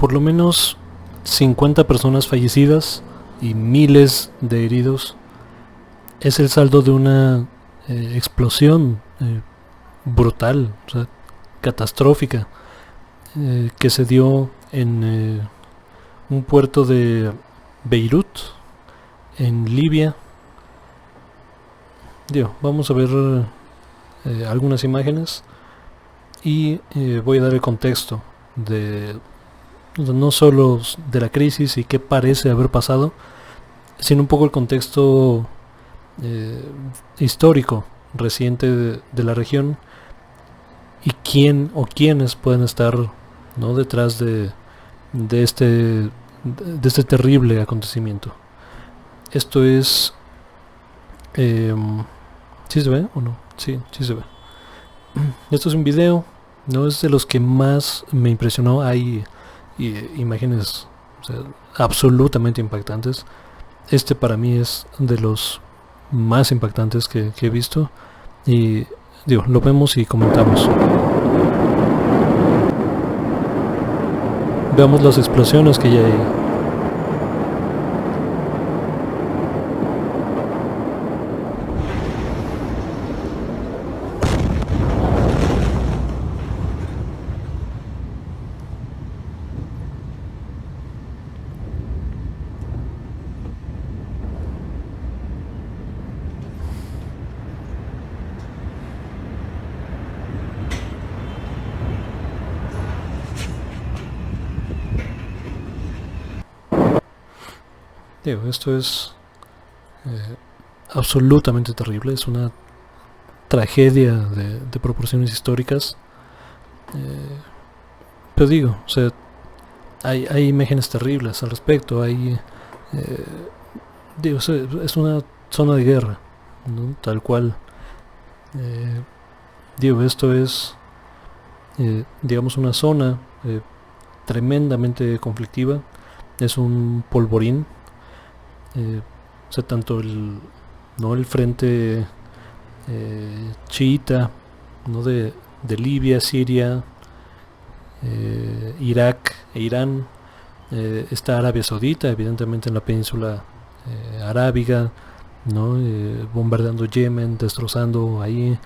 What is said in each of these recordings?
por lo menos 50 personas fallecidas y miles de heridos. Es el saldo de una explosión brutal, o sea, catastrófica, que se dio en un puerto de Beirut, en Libia. Vamos a ver algunas imágenes y voy a dar el contexto de no solo de la crisis y qué parece haber pasado, sino un poco el contexto histórico reciente de la región y quién o quiénes pueden estar, ¿no?, detrás de este terrible acontecimiento. Esto es ¿sí se ve o no? Sí se ve. Esto es un video, no es de los que más me impresionó. Hay imágenes, o sea, absolutamente impactantes. Este para mí es de los más impactantes que he visto. Y lo vemos y comentamos. Veamos las explosiones que ya hay. Esto es absolutamente terrible. Es una tragedia de proporciones históricas. Pero o sea, hay imágenes terribles al respecto. Hay es una zona de guerra, ¿no? Tal cual. Esto es digamos una zona tremendamente conflictiva. Es un polvorín. O sea, tanto el frente chiita, ¿no?, de Libia, Siria, Irak e Irán. Está Arabia Saudita, evidentemente en la península arábiga, ¿no? Bombardeando Yemen, destrozando ahí.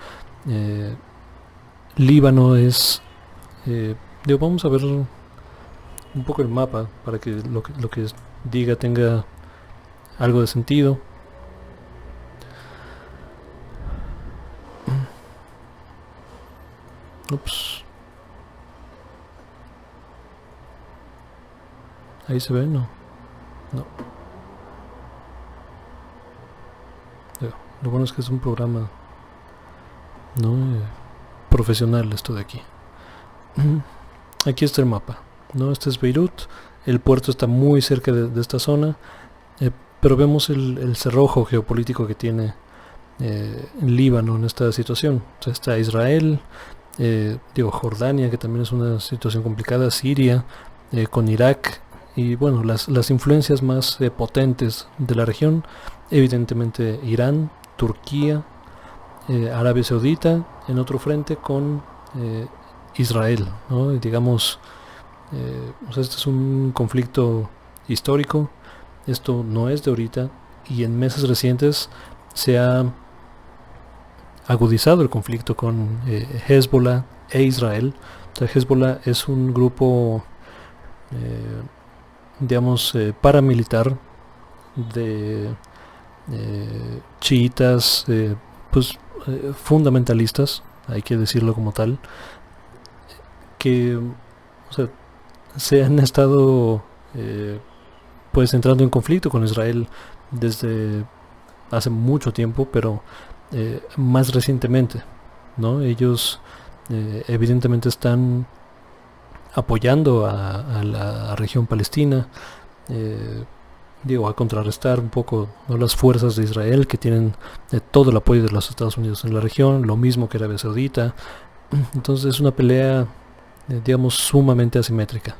Líbano es vamos a ver un poco el mapa para que lo que diga tenga algo de sentido. Ups. Ahí se ve, no. Lo bueno es que es un programa, ¿no?, profesional esto de aquí. Aquí está el mapa, ¿no? Este es Beirut. El puerto está muy cerca de esta zona, pero vemos el cerrojo geopolítico que tiene Líbano en esta situación. O sea, está Israel, Jordania, que también es una situación complicada, Siria, con Irak, y bueno, las influencias más potentes de la región, evidentemente Irán, Turquía, Arabia Saudita, en otro frente con Israel, ¿no? Y digamos, o sea, este es un conflicto histórico. Esto no es de ahorita, y en meses recientes se ha agudizado el conflicto con Hezbollah e Israel. O sea, Hezbollah es un grupo digamos paramilitar de chiitas, pues fundamentalistas, hay que decirlo como tal, que, o sea, se han estado pues entrando en conflicto con Israel desde hace mucho tiempo, pero más recientemente, ¿no? Ellos evidentemente están apoyando a la región palestina, a contrarrestar un poco, ¿no?, las fuerzas de Israel, que tienen todo el apoyo de los Estados Unidos en la región, lo mismo que Arabia Saudita. Entonces es una pelea digamos sumamente asimétrica.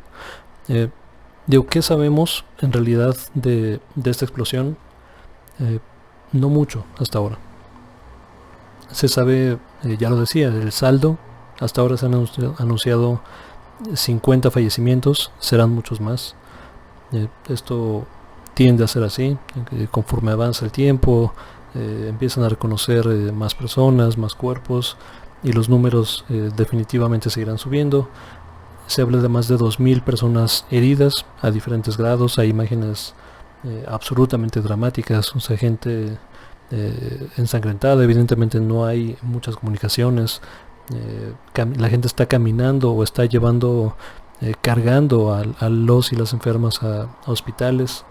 ¿Qué sabemos en realidad de esta explosión? No mucho hasta ahora. Se sabe, ya lo decía, el saldo. Hasta ahora se han anunciado 50 fallecimientos, serán muchos más. Esto tiende a ser así, conforme avanza el tiempo, empiezan a reconocer más personas, más cuerpos, y los números definitivamente seguirán subiendo. Se habla de más de 2000 personas heridas a diferentes grados. Hay imágenes absolutamente dramáticas, o sea, gente ensangrentada. Evidentemente no hay muchas comunicaciones. La gente está caminando o está llevando, cargando a los y las enfermas a hospitales.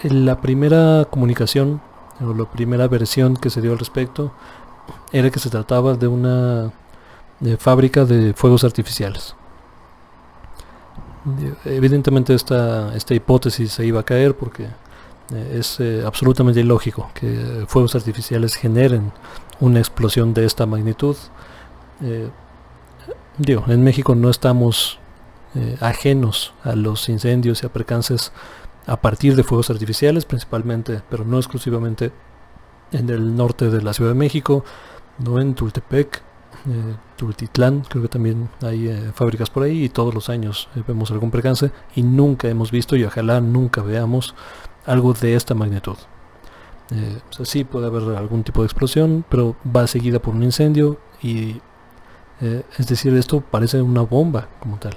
La primera comunicación o la primera versión que se dio al respecto era que se trataba de una fábrica de fuegos artificiales. Evidentemente esta hipótesis se iba a caer porque es absolutamente ilógico que fuegos artificiales generen una explosión de esta magnitud. En México no estamos ajenos a los incendios y a percances a partir de fuegos artificiales, principalmente, pero no exclusivamente, en el norte de la Ciudad de México, no en Tultepec, Tultitlán, creo que también hay fábricas por ahí, y todos los años vemos algún percance, y nunca hemos visto, y ojalá nunca veamos, algo de esta magnitud. O sea, sí puede haber algún tipo de explosión, pero va seguida por un incendio, y es decir, esto parece una bomba como tal.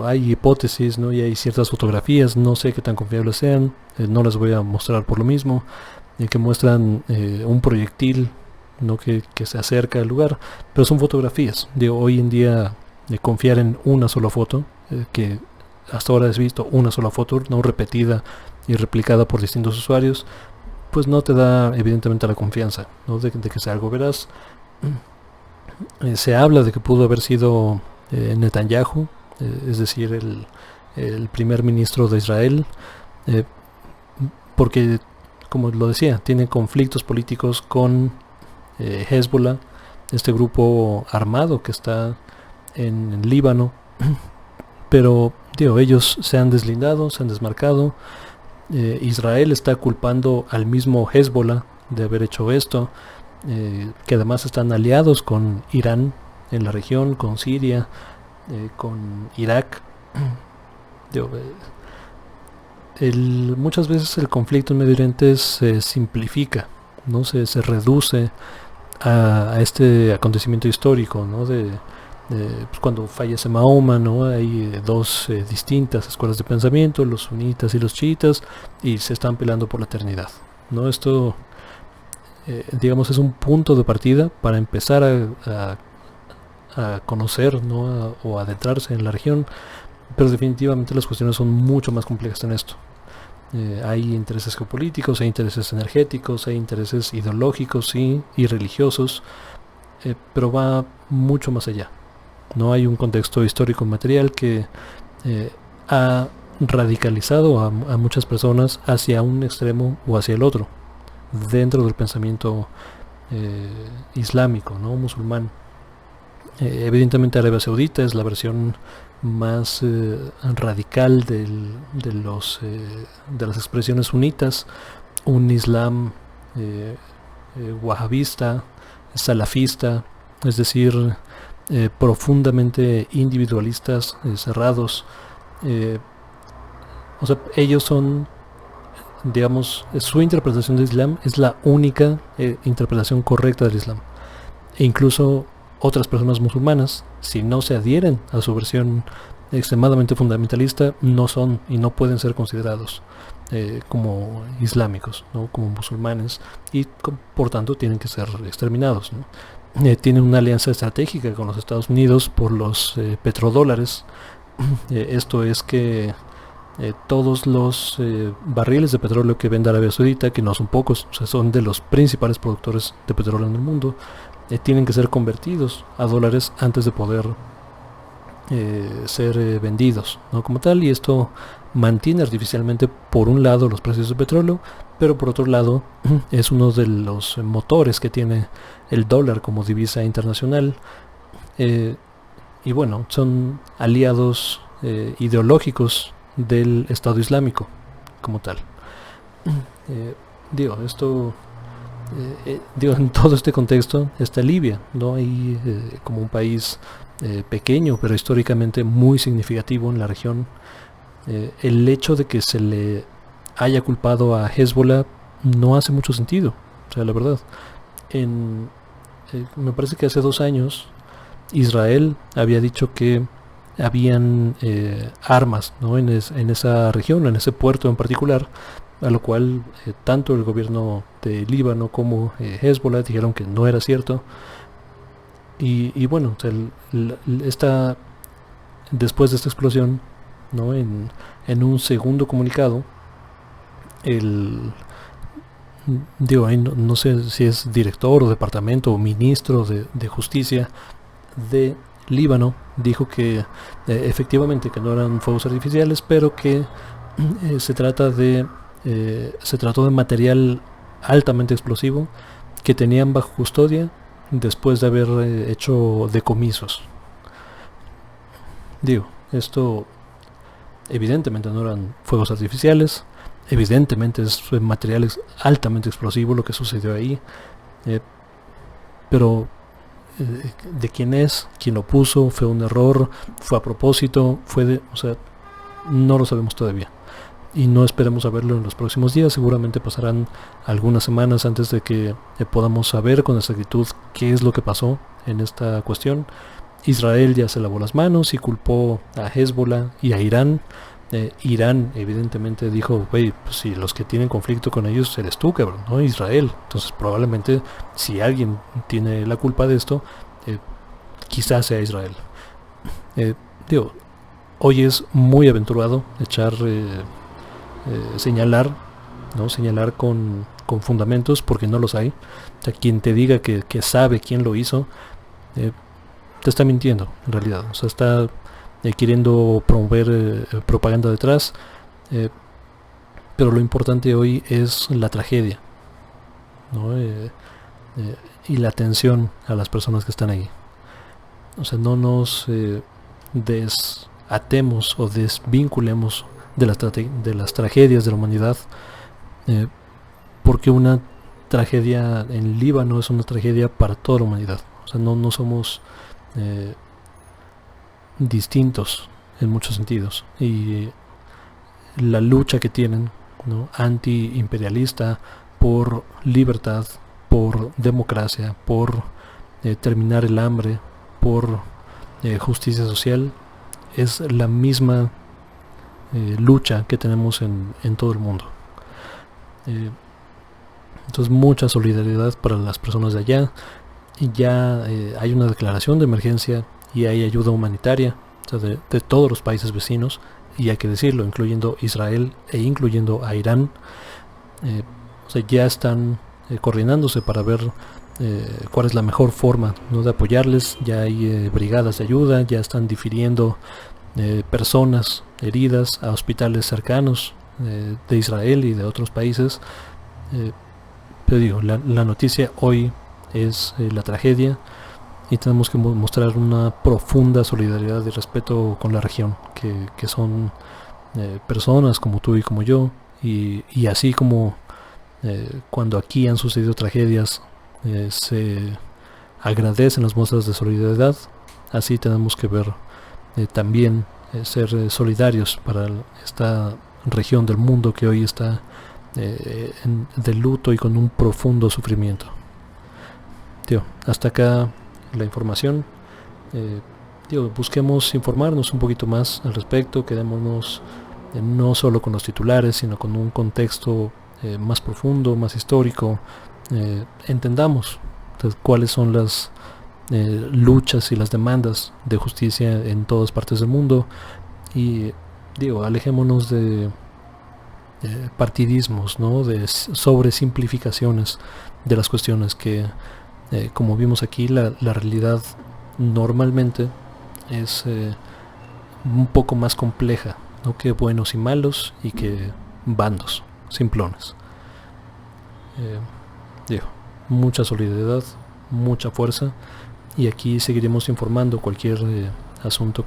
Hay hipótesis, ¿no? Y hay ciertas fotografías, no sé qué tan confiables sean, no las voy a mostrar por lo mismo, que muestran un proyectil, ¿no? que se acerca al lugar, pero son fotografías. Hoy en día confiar en una sola foto, que hasta ahora has visto una sola foto, no repetida y replicada por distintos usuarios, pues no te da evidentemente la confianza, ¿no? de que sea algo veraz. Se habla de que pudo haber sido Netanyahu, es decir, el primer ministro de Israel, porque, como lo decía, tiene conflictos políticos con Hezbollah, este grupo armado que está en Líbano, pero ellos se han deslindado, se han desmarcado. Israel está culpando al mismo Hezbollah de haber hecho esto, que además están aliados con Irán en la región, con Siria, con Irak. Muchas veces el conflicto en Medio Oriente se simplifica, ¿no? Se reduce a este acontecimiento histórico, ¿no? Pues cuando fallece Mahoma, ¿no? Hay dos distintas escuelas de pensamiento, los sunitas y los chiitas, y se están peleando por la eternidad, ¿no? Esto, digamos, es un punto de partida para empezar a conocer, ¿no? o adentrarse en la región, pero definitivamente las cuestiones son mucho más complejas en esto. Hay intereses geopolíticos, hay intereses energéticos, hay intereses ideológicos y religiosos, pero va mucho más allá. No hay un contexto histórico material que ha radicalizado a muchas personas hacia un extremo o hacia el otro, dentro del pensamiento islámico, ¿no? musulmán. Evidentemente Arabia Saudita es la versión más radical de las expresiones sunitas, un islam wahabista, salafista, es decir, profundamente individualistas, cerrados. O sea, ellos son, digamos, su interpretación del Islam es la única interpretación correcta del Islam. E incluso otras personas musulmanas, si no se adhieren a su versión extremadamente fundamentalista, no son y no pueden ser considerados como islámicos, ¿no? como musulmanes, y por tanto tienen que ser exterminados, ¿no? Tienen una alianza estratégica con los Estados Unidos por los petrodólares. Esto es que todos los barriles de petróleo que vende Arabia Saudita, que no son pocos, o sea, son de los principales productores de petróleo en el mundo, tienen que ser convertidos a dólares antes de poder ser vendidos, ¿no? como tal, y esto mantiene artificialmente por un lado los precios del petróleo, pero por otro lado es uno de los motores que tiene el dólar como divisa internacional, y bueno, son aliados ideológicos del Estado Islámico como tal. Esto digo, en todo este contexto está Libia, ¿no? Ahí como un país pequeño, pero históricamente muy significativo en la región. El hecho de que se le haya culpado a Hezbollah no hace mucho sentido, o sea, la verdad. Me parece que hace 2 años Israel había dicho que habían armas, ¿no? En esa región, en ese puerto en particular, a lo cual tanto el gobierno de Líbano como Hezbollah dijeron que no era cierto. Y bueno, o sea, después de esta explosión, ¿no? En un segundo comunicado, el digo, ahí no sé si es director o departamento o ministro de justicia de Líbano, dijo que efectivamente que no eran fuegos artificiales, pero que se trató de material altamente explosivo que tenían bajo custodia después de haber hecho decomisos. Digo, esto evidentemente no eran fuegos artificiales, evidentemente es material altamente explosivo lo que sucedió ahí, pero de quién es, quién lo puso, fue un error, fue a propósito, o sea, no lo sabemos todavía. Y no esperemos saberlo en los próximos días, seguramente pasarán algunas semanas antes de que podamos saber con exactitud qué es lo que pasó en esta cuestión. Israel ya se lavó las manos y culpó a Hezbollah y a Irán. Irán evidentemente dijo, güey, pues si los que tienen conflicto con ellos eres tú, cabrón, no Israel. Entonces probablemente si alguien tiene la culpa de esto, quizás sea Israel. Digo, hoy es muy aventurado señalar, ¿no? Señalar con fundamentos, porque no los hay. O sea, quien te diga que sabe quién lo hizo, te está mintiendo en realidad. O sea, está queriendo promover propaganda detrás, pero lo importante hoy es la tragedia, ¿no? Y la atención a las personas que están ahí. O sea, no nos desatemos o desvinculemos de las tragedias de la humanidad, porque una tragedia en Líbano es una tragedia para toda la humanidad. O sea, no somos distintos en muchos sentidos, y la lucha que tienen, ¿no? Anti-imperialista, por libertad, por democracia, por terminar el hambre, por justicia social, es la misma lucha que tenemos en todo el mundo. Entonces mucha solidaridad para las personas de allá. Y ya hay una declaración de emergencia y hay ayuda humanitaria, o sea, de todos los países vecinos, y hay que decirlo, incluyendo Israel e incluyendo a Irán. O sea, ya están coordinándose para ver cuál es la mejor forma, ¿no? De apoyarles. Ya hay brigadas de ayuda, ya están difiriendo personas heridas a hospitales cercanos de Israel y de otros países. Pero digo, la noticia hoy es la tragedia, y tenemos que mostrar una profunda solidaridad y respeto con la región, que son personas como tú y como yo, y así como cuando aquí han sucedido tragedias se agradecen las muestras de solidaridad, así tenemos que ver también ser solidarios para esta región del mundo que hoy está de luto y con un profundo sufrimiento. Tío, hasta acá la información. Busquemos informarnos un poquito más al respecto, quedémonos no solo con los titulares, sino con un contexto más profundo, más histórico. Entendamos cuáles son las luchas y las demandas de justicia en todas partes del mundo, y alejémonos de partidismos, ¿no? De sobresimplificaciones de las cuestiones que como vimos aquí, la realidad normalmente es un poco más compleja, ¿no? Que buenos y malos, y que bandos simplones. Mucha solidaridad, mucha fuerza, y aquí seguiremos informando cualquier asunto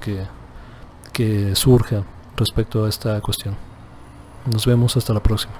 que surja respecto a esta cuestión. Nos vemos hasta la próxima.